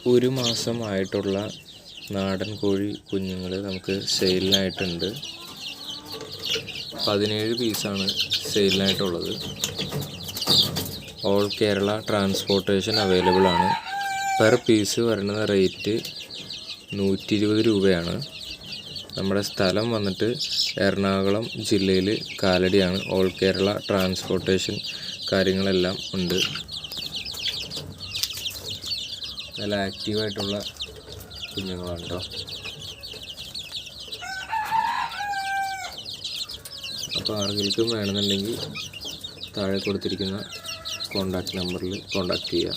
1 മാസമായിട്ടുള്ള നാടൻ കോഴി കുഞ്ഞുങ്ങൾ നമുക്ക് സെയിലിനായിട്ടുണ്ട്. 17 പീസാണ് സെയിലിനായിട്ടുള്ളത്. ഓൾ കേരള ട്രാൻസ്പോർട്ടേഷൻ അവൈലബിൾ ആണ്. പെർ പീസ് വരുന്ന റേറ്റ് 120 രൂപയാണ്. നമ്മുടെ സ്ഥലം വന്നിട്ട് എറണാകുളം ജില്ലയിൽ കാലടിയാണ്. ഓൾ കേരള ട്രാൻസ്പോർട്ടേഷൻ കാര്യങ്ങളെല്ലാം ഉണ്ട്. നല്ല ആക്റ്റീവായിട്ടുള്ള കുഞ്ഞുങ്ങളാണ് കേട്ടോ. അപ്പോൾ ആർക്കെങ്കിലും വേണമെന്നുണ്ടെങ്കിൽ താഴെ കൊടുത്തിരിക്കുന്ന കോൺടാക്റ്റ് നമ്പറിൽ കോൺടാക്റ്റ് ചെയ്യുക.